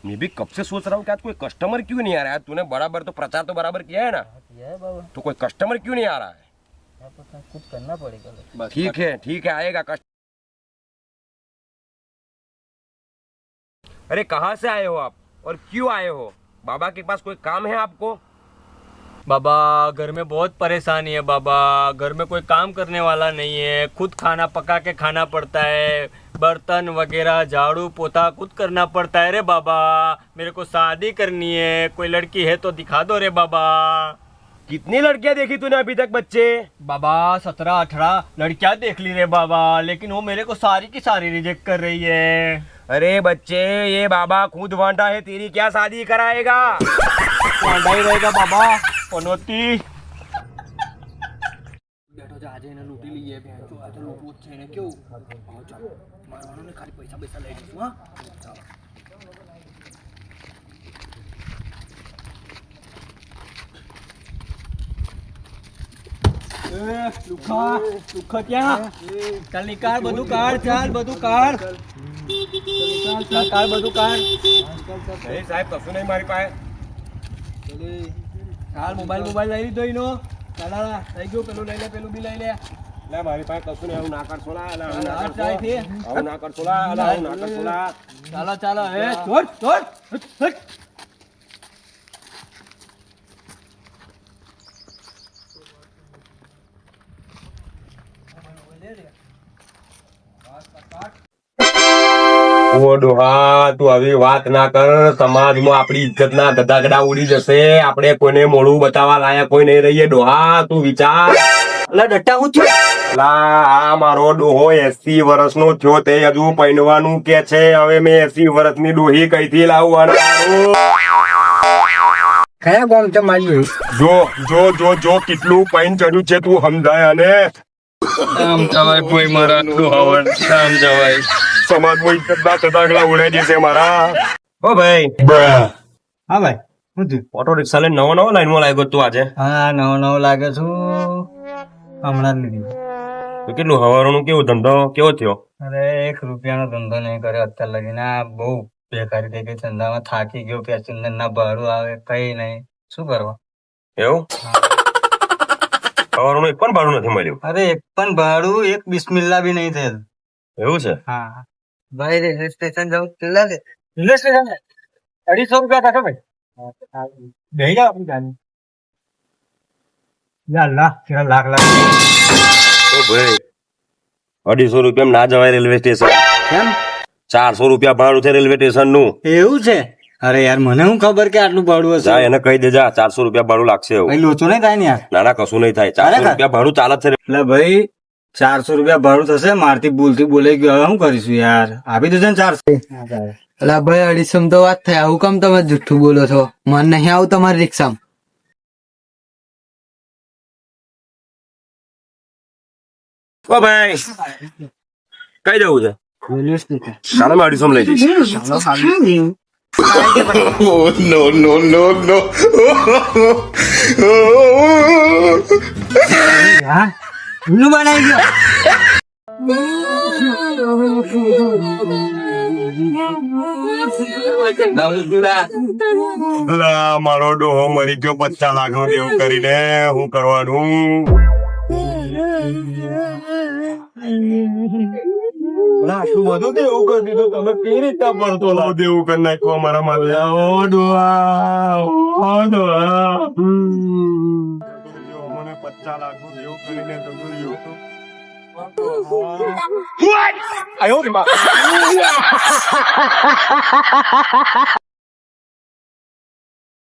मैं भी कब से सोच रहा हूँ कि आज कोई कस्टमर क्यों नहीं आ रहा है। तूने बराबर तो प्रचार तो बराबर किया है ना, तो कोई कस्टमर क्यों नहीं आ रहा है। कुछ करना पड़ेगा। ठीक है आएगा कस्टमर। अरे कहाँ से आए हो आप और क्यों आए हो? बाबा के पास कोई काम है आपको? बाबा घर में बहुत परेशानी है बाबा, घर में कोई काम करने वाला नहीं है, खुद खाना पका के खाना पड़ता है, बर्तन वगैरह झाड़ू पोता खुद करना पड़ता है रे बाबा। मेरे को शादी करनी है, कोई लड़की है तो दिखा दो रे बाबा। कितनी लड़कियां देखी तूने अभी तक बच्चे? बाबा 17-18 लड़कियां देख ली रे बाबा, लेकिन वो मेरे को सारी की सारी रिजेक्ट कर रही है। अरे बच्चे ये बाबा खुद वांटा है, तेरी क्या शादी कराएगा? वांडा ही रहेगा बाबा। पनोती બેઠો છે આજે એને લૂંટી લઈએ ભેણચો આજે લૂંટવું જ છે એને કેવું આવો ચાલો મારવાનો ને ખાલી પૈસા પૈસા લઈ લઈશું હા ચાલો લુખા ક્યાં? ચાલ નિકાળ બધું કાઢ, ચાલ બધું કાઢ, કાઢ બધું કાઢ। નહીં સાહેબ કશું નહીં મારી પાસે। ચાલ મોબાઈલ લઈ લીધો એનો, ચાલ થઈ ગયું, પેલું લઈ લે, પેલું બી લઈ લે। લે મારી પાસે કશું નહીં, હું ના કરશો લા, હું ના ચાલ કરશો, ચાલથી। હું ના કરશો લા, હું ના કરશો લા। ચાલો એ છોડ છોડ હટ। ઓ ડોહા તું આવી વાત ના કર, સમાજમાં આપણી ઇજ્જત ના ગદાગડા ઉડી જશે, આપણે કોઈને મોઢું બતાવવા લાયક કોઈ નહીં રહીએ। ડોહા તું વિચાર। અલા ડટ્ટા હું છું? લા આ મારો ડોહો 80 વર્ષનો થયો, તે હજુ પૈણવાનું કે છે। હવે મેં 80 વર્ષની ડોહી કઈથી લાવવાના? કયા ગામ છે મારી જો જો જો જો કેટલું પૈણ ચડ્યું છે, તું સમજાય અને આમ જવાય કોઈ મારા ડોહાવર, આમ જવાય। સમાજમાં ઇજ્જત ના ગદાગડા ઉડાઈ દેશે મારા। ઓ ભાઈ હા ભાઈ શું થયું ઓટો રિક્ષા લઈને નવો લાઈનમાં લાગ્યો તું આજે? હા નવો લાગે છું હમણાં જ લીધી તો કેટલું હવારનું કેવું ધંધો કેવો થયો? અરે 1 રૂપિયાનો ધંધો નહીં કર્યો અત્યાર લગીને આ બહુ બેકારી થઈ ગઈ ધંધામાં થાકી ગયો પેસેન્જર ના ભાડું આવે કઈ નહીં શું કરવા એવું? હવારનું એક પણ ભાડું નથી મળ્યું? અરે એક પણ ભાડું એક બિસ્મિલ્લા બી નહીં થયેલ એવું છે? હા ભાઈ રેલવે સ્ટેશન જાઉં કેટલા રેલવે સ્ટેશન 250 રૂપિયા કાઢો ભાઈ બેહી જાવ આપણી ગાડી લાખ ઓ ભાઈ 250 રૂપિયા ના જવાય રેલવે સ્ટેશન। કેમ 400 રૂપિયા ભાડું છે રેલવે સ્ટેશન નું। એવું છે? અરે યાર મને શું ખબર કે આટલું ભાડું હશે। જા એને કહી દેજા 400 રૂપિયા ભાડું લાગશે એવું। ભાઈ લોચો નહીં થાય ને યાર। ના ના કશું નહીં થાય, 400 રૂપિયા ભાડું ચાલે જ છે। એટલે ભાઈ 400 રૂપિયા ભાડું થશે, મારથી ભૂલથી બોલાઈ ગયું, હવે શું કરીશું યાર? આપી દેજો ને 400। અલા ભાઈ 250 તો વાત થાય, આવું કામ તમે જુઠ્ઠું બોલો છો? મને નહીં આવું તમારી રિક્ષામાં। ઓ ભાઈ કઈ જવું છે? રેલવે સ્ટેશન ચાલો મેં 250 લઈ જઈશ। નો નો નો નો યાર ઉલ્લુ બનાવી ગયો। મારો ડોહો મરી ગયો 50 લાખ એવું કરીને હું કરવાનું? શું બધું દેવું કરી દીધું તમે? કેવી રીતે ભરતો દેવું કરી નાખ્યું અમારા માટે। ઓ ડોહા ઓ ડોહા મને 50 લાખ દેવું કરીને તમે રહ્યો।